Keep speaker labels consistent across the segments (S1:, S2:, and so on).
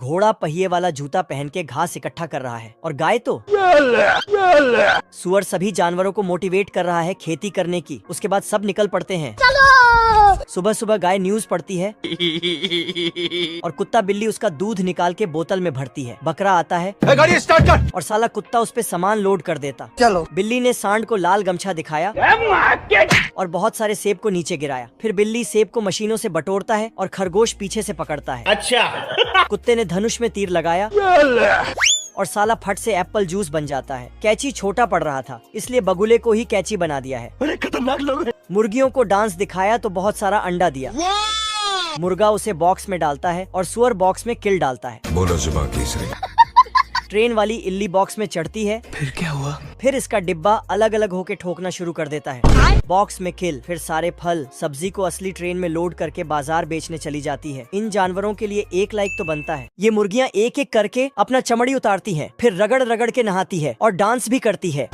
S1: घोड़ा पहिए वाला जूता पहन के घास इकट्ठा कर रहा है और गाय तो सुअर सभी जानवरों को मोटिवेट कर रहा है खेती करने की। उसके बाद सब निकल पड़ते हैं। सुबह सुबह गाय न्यूज पढ़ती है और कुत्ता बिल्ली उसका दूध निकाल के बोतल में भरती है। बकरा आता है
S2: गाड़ी स्टार्ट कर
S1: और साला कुत्ता उस पे सामान लोड कर देता।
S3: चलो।
S1: बिल्ली ने सांड को लाल गमछा दिखाया और बहुत सारे सेब को नीचे गिराया। फिर बिल्ली सेब को मशीनों से बटोरता है और खरगोश पीछे से पकड़ता है।
S2: अच्छा।
S1: कुत्ते ने धनुष में तीर लगाया और साला फट से एप्पल जूस बन जाता है। कैची छोटा पड़ रहा था इसलिए बगुले को ही कैची बना दिया है।
S2: अरे खतरनाक लोग हैं।
S1: मुर्गियों को डांस दिखाया तो बहुत सारा अंडा दिया। मुर्गा उसे बॉक्स में डालता है और सुअर बॉक्स में किल डालता है।
S4: बोलो जुबान तीसरी।
S1: ट्रेन वाली इल्ली बॉक्स में चढ़ती है।
S3: फिर क्या हुआ?
S1: फिर इसका डिब्बा अलग अलग होके ठोकना शुरू कर देता है। बॉक्स में किल। फिर सारे फल सब्जी को असली ट्रेन में लोड करके बाजार बेचने चली जाती है। इन जानवरों के लिए 1 लाइक तो बनता है। ये मुर्गियाँ एक एक करके अपना चमड़ी उतारती हैं, फिर रगड़ रगड़ के नहाती है और डांस भी करती है।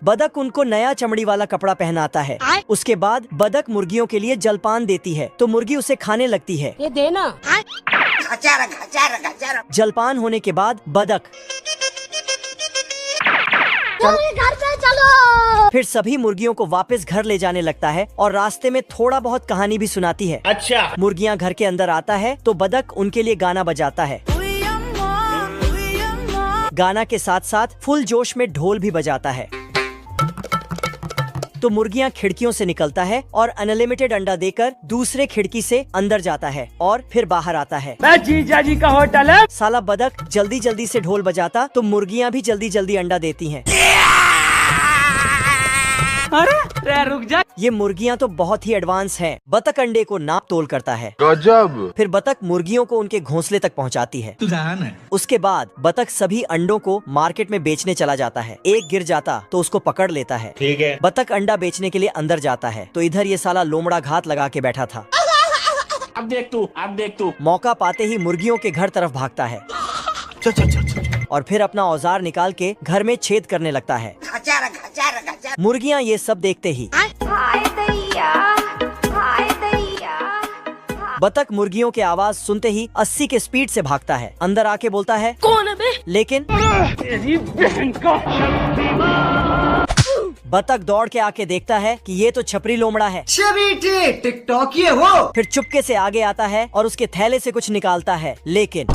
S1: बदक उनको नया चमड़ी वाला कपड़ा पहनाता है। उसके बाद बदक मुर्गियों के लिए जलपान देती है तो मुर्गी उसे खाने लगती है।
S5: ये देना।
S1: जलपान होने के बाद बदक
S5: घर पे चलो।
S1: फिर सभी मुर्गियों को वापस घर ले जाने लगता है और रास्ते में थोड़ा बहुत कहानी भी सुनाती है।
S2: अच्छा।
S1: मुर्गियाँ घर के अंदर आता है तो बदक उनके लिए गाना बजाता है। गाना के साथ साथ फुल जोश में ढोल भी बजाता है। तो मुर्गियाँ खिड़कियों से निकलता है और अनलिमिटेड अंडा देकर दूसरे खिड़की से अंदर जाता है और फिर बाहर आता है।
S2: मैं जीजा जी का होटल है।
S1: साला बदक जल्दी जल्दी से ढोल बजाता तो मुर्गियाँ भी जल्दी जल्दी अंडा देती हैं।
S2: अरे रुक जा।
S1: ये मुर्गियाँ तो बहुत ही एडवांस हैं। बतख अंडे को नाप तोल करता है।
S4: गजब।
S1: फिर बतख मुर्गियों को उनके घोंसले तक पहुँचाती है।
S3: है।
S1: उसके बाद बतख सभी अंडों को मार्केट में बेचने चला जाता है। एक गिर जाता तो उसको पकड़ लेता है।
S2: ठीक है।
S1: बतख अंडा बेचने के लिए अंदर जाता है तो इधर ये साला लोमड़ा घात लगा के बैठा था।
S2: अब देख तू।
S1: मौका पाते ही मुर्गियों के घर तरफ भागता है और फिर अपना औजार निकाल के घर में छेद करने लगता है। मुर्गियाँ ये सब देखते ही बतख मुर्गियों के आवाज सुनते ही 80 के स्पीड से भागता है। अंदर आके बोलता है
S5: कौन है बे?
S1: लेकिन बतख दौड़ के आके देखता है कि ये तो छपरी लोमड़ा है।
S3: टिकटॉक ये हो।
S1: फिर चुपके से आगे आता है और उसके थैले से कुछ निकालता है लेकिन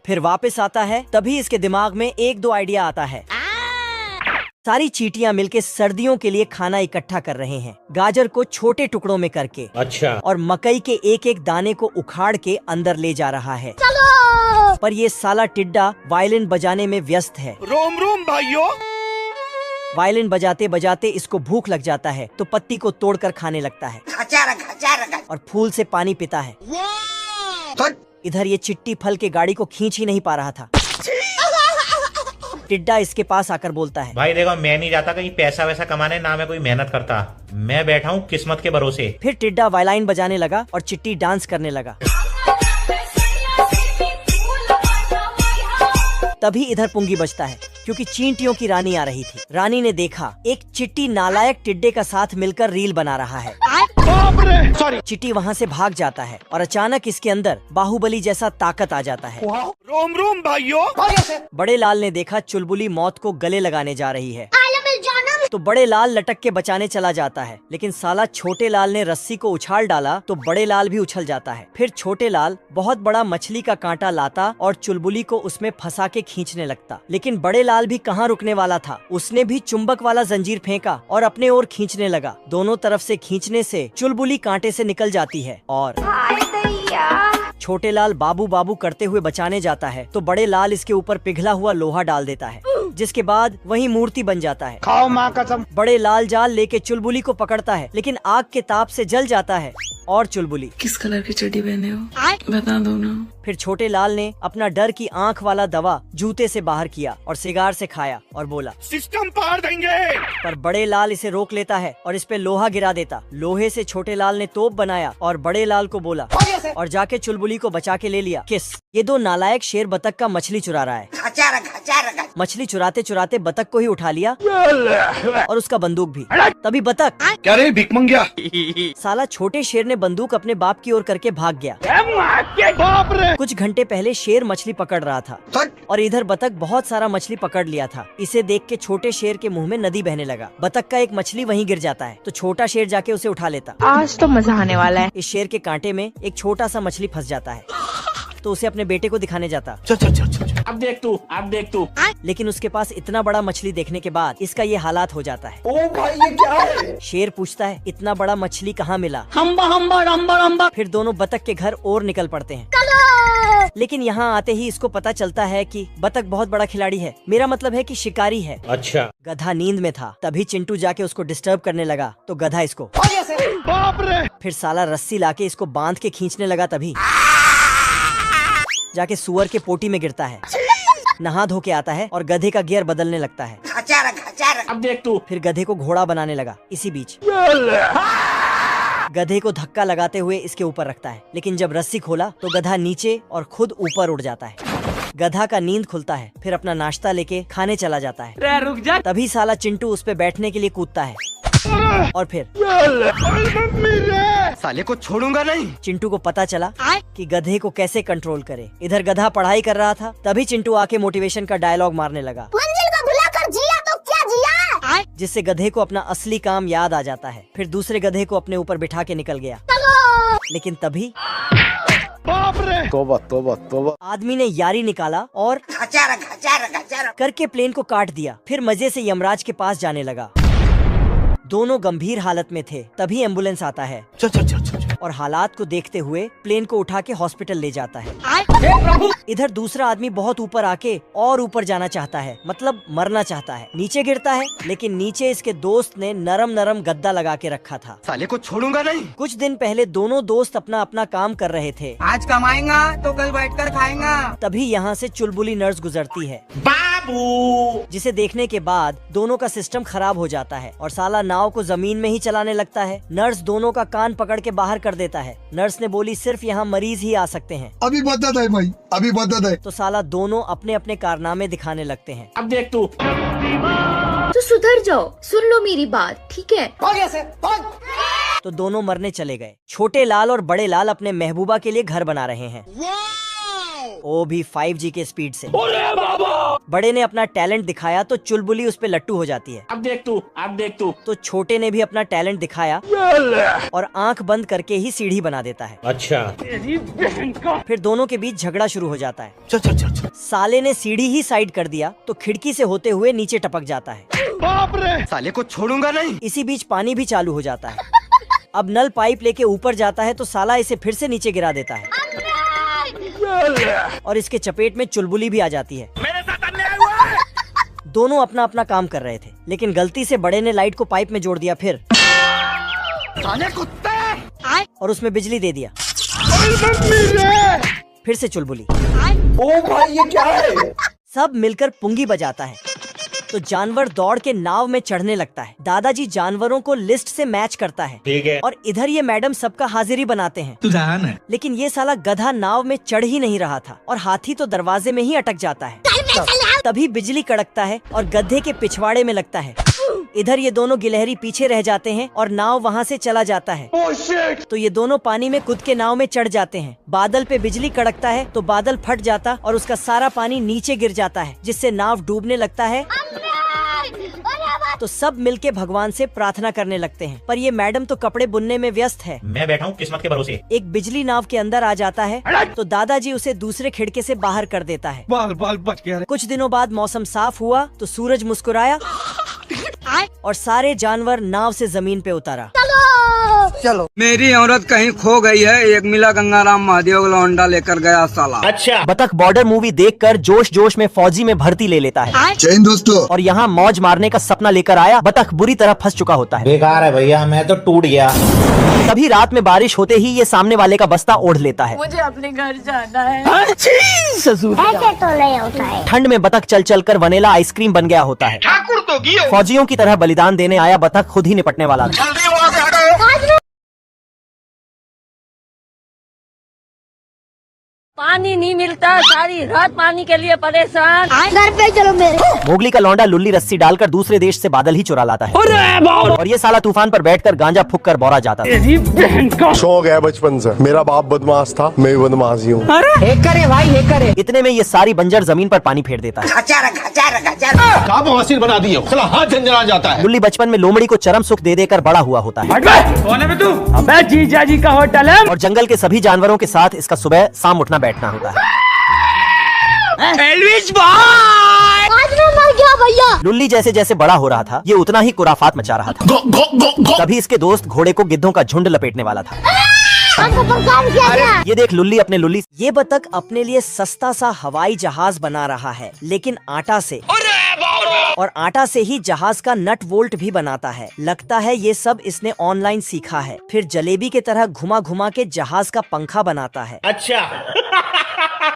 S1: फिर वापस आता है। तभी इसके दिमाग में 1-2 आइडिया आता है। सारी चींटियां मिलके सर्दियों के लिए खाना इकट्ठा कर रहे हैं, गाजर को छोटे टुकड़ों में करके।
S2: अच्छा।
S1: और मकई के एक एक दाने को उखाड़ के अंदर ले जा रहा है।
S5: चलो।
S1: पर ये साला टिड्डा वायलिन बजाने में व्यस्त है।
S2: रोम रोम भाइयों।
S1: वायलिन बजाते बजाते इसको भूख लग जाता है तो पत्ती को तोड़कर खाने लगता है और फूल से पानी पीता है। इधर ये चिट्टी फल के गाड़ी को खींच ही नहीं पा रहा था। टिड्डा इसके पास आकर बोलता है,
S6: भाई देखो मैं नहीं जाता कहीं पैसा वैसा कमाने, ना मैं कोई मेहनत करता, मैं बैठा हूँ किस्मत के भरोसे।
S1: फिर टिड्डा वायलाइन बजाने लगा और चिट्टी डांस करने लगा। तभी इधर पुंगी बजता है क्योंकि चींटियों की रानी आ रही थी। रानी ने देखा एक चिट्टी नालायक टिड्डे का साथ मिलकर रील बना रहा है।
S2: सॉरी।
S1: चिट्टी वहाँ से भाग जाता है और अचानक इसके अंदर बाहुबली जैसा ताकत आ जाता है।
S2: रोम रोम भाइयों।
S1: बड़े लाल ने देखा चुलबुली मौत को गले लगाने जा रही है तो बड़े लाल लटक के बचाने चला जाता है, लेकिन साला छोटे लाल ने रस्सी को उछाल डाला तो बड़े लाल भी उछल जाता है। फिर छोटे लाल बहुत बड़ा मछली का कांटा लाता और चुलबुली को उसमें फंसा के खींचने लगता, लेकिन बड़े लाल भी कहाँ रुकने वाला था। उसने भी चुंबक वाला जंजीर फेंका और अपने ओर खींचने लगा। दोनों तरफ से खींचने से चुलबुली कांटे से निकल जाती है और छोटे लाल बाबू बाबू करते हुए बचाने जाता है तो बड़े लाल इसके ऊपर पिघला हुआ लोहा डाल देता है, जिसके बाद वही मूर्ति बन जाता है।
S2: खाओ माँ कसम।
S1: बड़े लाल जाल लेके चुलबुली को पकड़ता है, लेकिन आग के ताप से जल जाता है और चुलबुली
S7: किस कलर की चड्डी पहने हो बता दो ना।
S1: फिर छोटे लाल ने अपना डर की आंख वाला दवा जूते से बाहर किया और सिगार से खाया और बोला
S2: सिस्टम पार देंगे।
S1: पर बड़े लाल इसे रोक लेता है और इस पे लोहा गिरा देता। लोहे से छोटे लाल ने तोप बनाया और बड़े लाल को बोला और जाके चुलबुली को बचा के ले लिया। किस ये दो नालायक शेर बतख का मछली चुरा रहा है। मछली चुराते चुराते बतख को ही उठा लिया और उसका बंदूक भी। तभी बतख
S2: क्या रे भिख मंगिया?
S1: साला छोटे शेर ने बंदूक अपने बाप की ओर करके भाग गया।
S2: बाप रे!
S1: कुछ घंटे पहले शेर मछली पकड़ रहा था और इधर बतख बहुत सारा मछली पकड़ लिया था। इसे देख के छोटे शेर के मुंह में नदी बहने लगा। बतख का एक मछली वहीं गिर जाता है तो छोटा शेर जाके उसे उठा लेता।
S7: आज तो मजा आने वाला है।
S1: इस शेर के कांटे में एक छोटा सा मछली फंस जाता है तो उसे अपने बेटे को दिखाने जाता।
S4: अब देख तू।
S1: लेकिन उसके पास इतना बड़ा मछली देखने के बाद इसका ये हालात हो जाता है।
S3: ओ भाई ये क्या है?
S1: शेर पूछता है इतना बड़ा मछली कहाँ मिला?
S5: हम्बा
S1: फिर दोनों बतख के घर और निकल पड़ते हैं। लेकिन यहाँ आते ही इसको पता चलता है कि बतख बहुत बड़ा खिलाड़ी है। मेरा मतलब है कि शिकारी है।
S6: अच्छा।
S1: गधा नींद में था तभी चिंटू जाके उसको डिस्टर्ब करने लगा तो गधा इसको
S2: बाप रे!
S1: फिर साला रस्सी लाके इसको बांध के खींचने लगा तभी जाके सुअर के पोटी में गिरता है। नहा धो के आता है और गधे का गियर बदलने लगता है।
S4: अब देख तू।
S1: फिर गधे को घोड़ा बनाने लगा। इसी बीच गधे को धक्का लगाते हुए इसके ऊपर रखता है। लेकिन जब रस्सी खोला तो गधा नीचे और खुद ऊपर उड़ जाता है। गधा का नींद खुलता है फिर अपना नाश्ता लेके खाने चला जाता है।
S4: रुक जा।
S1: तभी साला चिंटू उस पे बैठने के लिए कूदता है और फिर
S3: साले को छोड़ूंगा नहीं।
S1: चिंटू को पता चला कि गधे को कैसे कंट्रोल करे। इधर गधा पढ़ाई कर रहा था तभी चिंटू आके मोटिवेशन का डायलॉग मारने लगा
S5: मंजिल को भुलाकर जिया तो क्या जिया।
S1: जिससे गधे को अपना असली काम याद आ जाता है। फिर दूसरे गधे को अपने ऊपर बिठा के निकल गया। लेकिन तभी
S2: बाप रे!
S3: तोबा।
S1: आदमी ने यारी निकाला और करके प्लेन को काट दिया। फिर मजे से यमराज के पास जाने लगा। दोनों गंभीर हालत में थे तभी एम्बुलेंस आता है और हालात को देखते हुए प्लेन को उठा के हॉस्पिटल ले जाता है। इधर दूसरा आदमी बहुत ऊपर आके और ऊपर जाना चाहता है, मतलब मरना चाहता है। नीचे गिरता है लेकिन नीचे इसके दोस्त ने नरम नरम गद्दा लगा के रखा था।
S3: साले को छोड़ूंगा नहीं।
S1: कुछ दिन पहले दोनों दोस्त अपना अपना काम कर रहे थे।
S3: आज कमाएगा तो कल बैठकर खाएगा।
S1: तभी यहाँ से चुलबुली नर्स गुजरती है
S6: बाबू।
S1: जिसे देखने के बाद दोनों का सिस्टम खराब हो जाता है और साला नाव को जमीन में ही चलाने लगता है। नर्स दोनों का कान पकड़ के बाहर कर देता है। नर्स ने बोली सिर्फ यहाँ मरीज ही आ सकते हैं।
S8: अभी मदद है भाई, अभी मदद है।
S1: तो साला दोनों अपने अपने कारनामे दिखाने लगते हैं।
S4: अब देख तू।
S9: तो सुधर जाओ, सुन लो मेरी बात, ठीक है?
S1: तो दोनों मरने चले गए। छोटे लाल और बड़े लाल अपने महबूबा के लिए घर बना रहे हैं, वो भी 5G के स्पीड से। बड़े ने अपना टैलेंट दिखाया तो चुलबुली उस पे लट्टू हो जाती है।
S4: अब देख तू।
S1: तो छोटे ने भी अपना टैलेंट दिखाया और आंख बंद करके ही सीढ़ी बना देता है।
S6: अच्छा।
S1: फिर दोनों के बीच झगड़ा शुरू हो जाता है। साले ने सीढ़ी ही साइड कर दिया तो खिड़की से होते हुए नीचे टपक जाता है।
S2: बाप रे!
S3: साले को छोड़ूंगा नहीं।
S1: इसी बीच पानी भी चालू हो जाता है। अब नल पाइप लेके ऊपर जाता है तो साला इसे फिर से नीचे गिरा देता है और इसके चपेट में चुलबुली भी आ जाती है।
S2: मेरे साथ अन्याय हुआ है।
S1: दोनों अपना अपना काम कर रहे थे लेकिन गलती से बड़े ने लाइट को पाइप में जोड़ दिया। फिर
S3: साले कुत्ते।
S1: और उसमें बिजली दे दिया। फिर से चुलबुली।
S3: ओ भाई ये क्या है?
S1: सब मिलकर पुंगी बजाता है तो जानवर दौड़ के नाव में चढ़ने लगता है। दादाजी जानवरों को लिस्ट से मैच करता है।
S6: ठीक है।
S1: और इधर ये मैडम सबका हाजिरी बनाते हैं।
S8: तू जान है।
S1: लेकिन ये साला गधा नाव में चढ़ ही नहीं रहा था और हाथी तो दरवाजे में ही अटक जाता है। तभी बिजली कड़कता है और गधे के पिछवाड़े में लगता है। इधर ये दोनों गिलहरी पीछे रह जाते हैं और नाव वहाँ से चला जाता है। तो ये दोनों पानी में कूद के नाव में चढ़ जाते हैं। बादल पे बिजली कड़कता है तो बादल फट जाता और उसका सारा पानी नीचे गिर जाता है जिससे नाव डूबने लगता है। तो सब मिलके भगवान से प्रार्थना करने लगते हैं पर ये मैडम तो कपड़े बुनने में व्यस्त है।
S6: मैं बैठा हूँ किस्मत के भरोसे।
S1: एक बिजली नाव के अंदर आ जाता है तो दादाजी उसे दूसरे खिड़के से बाहर कर देता है।
S8: बाल बच गया।
S1: कुछ दिनों बाद मौसम साफ हुआ तो सूरज मुस्कुराया और सारे जानवर नाव से जमीन पे उतारा।
S3: चलो।
S10: मेरी औरत कहीं खो गई है, एक मिला गंगाराम महादेव लौंडा लेकर गया साला।
S6: अच्छा।
S1: बतख बॉर्डर मूवी देखकर जोश जोश में फौजी में भर्ती ले लेता है।
S8: जय हिंद दोस्तों।
S1: और यहाँ मौज मारने का सपना लेकर आया बतख बुरी तरह फंस चुका होता है।
S6: बेकार है भैया, मैं तो टूट गया।
S1: तभी रात में बारिश होते ही ये सामने वाले का बस्ता ओढ़ लेता है।
S7: मुझे अपने घर जाना है।
S5: ऐसे तो नहीं होता है।
S1: ठंड में बतख चल चल कर वनीला आइसक्रीम बन गया होता है।
S2: ठाकुर तो गियो।
S1: फौजियों की तरह बलिदान देने आया बतख खुद ही निपटने वाला था।
S2: जल्दी वहाँ से हटो।
S7: पानी नहीं मिलता, सारी रात पानी के लिए परेशान।
S5: घर पे चलो मेरे।
S1: मोगली का लौंडा लुल्ली रस्सी डालकर दूसरे देश से बादल ही चुरा लाता है और ये साला तूफान पर बैठकर गांजा फूंक कर बौरा जाता था।
S8: शौक है बचपन से, मेरा बाप बदमाश था, मैं भी बदमाश ही हूँ।
S1: इतने में ये सारी बंजर जमीन पर पानी फेर देता है।
S2: क्या बवासीर बना दिए, साला हाथ झंझना जाता है।
S1: लुल्ली बचपन में लोमड़ी को चरम सुख दे देकर बड़ा हुआ होता है
S3: कौन है तू?
S7: अबे जीजा जी का होटल है।
S1: और जंगल के सभी जानवरों के साथ इसका सुबह शाम उठना बैठना होता है।
S3: एल्विस भाई,
S5: आज मैं मर गया भैया।
S1: लुल्ली जैसे जैसे बड़ा हो रहा था ये उतना ही कुराफात मचा रहा था। तभी इसके दोस्त घोड़े को गिद्धों का झुंड लपेटने वाला था।
S5: हमको परेशान किया गया।
S1: ये देख लुल्ली अपने लुल्ली। ये बतख अपने लिए सस्ता सा हवाई जहाज बना रहा है, लेकिन आटा से, और आटा से ही जहाज का नट वोल्ट भी बनाता है। लगता है ये सब इसने ऑनलाइन सीखा है। फिर जलेबी की तरह घुमा घुमा के जहाज का पंखा बनाता है।
S6: अच्छा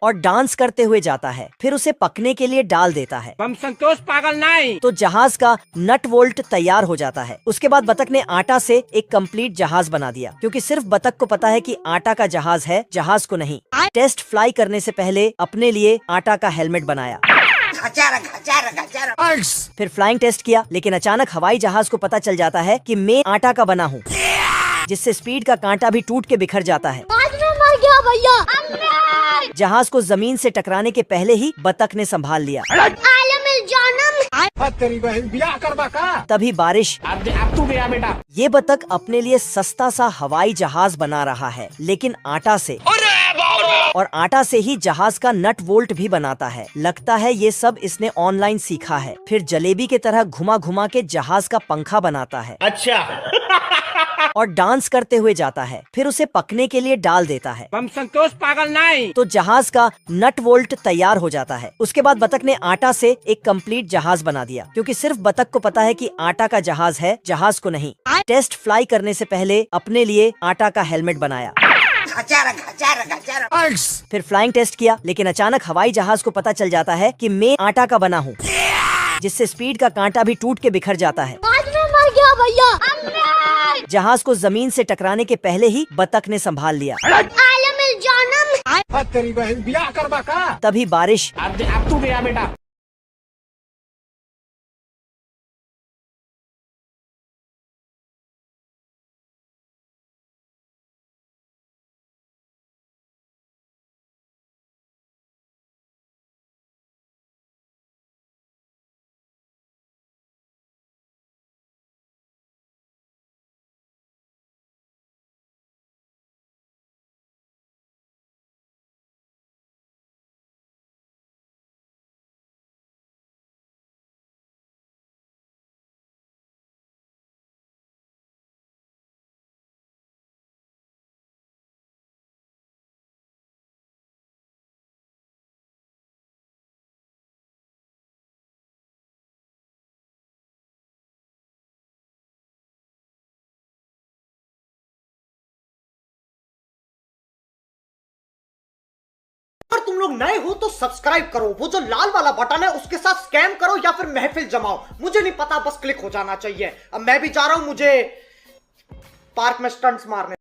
S1: और डांस करते हुए जाता है। फिर उसे पकने के लिए डाल देता है।
S3: हम संतोष पागल नहीं।
S1: तो जहाज का नट वोल्ट तैयार हो जाता है। उसके बाद बतख ने आटा से एक कंप्लीट जहाज बना दिया, क्योंकि सिर्फ बतख को पता है कि आटा का जहाज है, जहाज को नहीं। टेस्ट फ्लाई करने से पहले अपने लिए आटा का हेलमेट बनाया। फिर फ्लाइंग टेस्ट किया, लेकिन अचानक हवाई जहाज को पता चल जाता है कि मैं आटा का बना हूँ, जिससे स्पीड का कांटा भी टूट के बिखर जाता है।
S5: आज मैं मर गया भैया।
S1: जहाज को जमीन से टकराने के पहले ही बतख ने संभाल लिया।
S3: तेरी बहन ब्याह करवा का।
S1: तभी बारिश।
S4: अब तू गया बेटा।
S1: ये बतख अपने लिए सस्ता सा हवाई जहाज बना रहा है, लेकिन आटा से, और आटा से ही जहाज का नट वोल्ट भी बनाता है। लगता है ये सब इसने ऑनलाइन सीखा है। फिर जलेबी की तरह घुमा घुमा के जहाज का पंखा बनाता है।
S6: अच्छा
S1: और डांस करते हुए जाता है। फिर उसे पकने के लिए डाल देता है।
S3: हम संतोष पागल नहीं।
S1: तो जहाज का नट वोल्ट तैयार हो जाता है। उसके बाद बतख ने आटा से एक कंप्लीट जहाज बना दिया, क्योंकि सिर्फ बतख को पता है कि आटा का जहाज है, जहाज को नहीं। टेस्ट फ्लाई करने से पहले अपने लिए आटा का हेलमेट बनाया। फिर फ्लाइंग टेस्ट किया, लेकिन अचानक हवाई जहाज को पता चल जाता है कि मैं आटा का बना हूँ, जिससे स्पीड का कांटा भी टूट के बिखर जाता है।
S5: आज मैं मर गया भैया।
S1: जहाज को जमीन से टकराने के पहले ही बतख ने संभाल लिया।
S3: तेरी बहन ब्याह करवा का।
S1: तभी बारिश।
S4: अब तू गया बेटा।
S11: अगर तुम लोग नए हो तो सब्सक्राइब करो, वो जो लाल वाला बटन है उसके साथ स्कैम करो या फिर महफिल जमाओ, मुझे नहीं पता, बस क्लिक हो जाना चाहिए। अब मैं भी जा रहा हूं, मुझे पार्क में स्टंट्स मारने।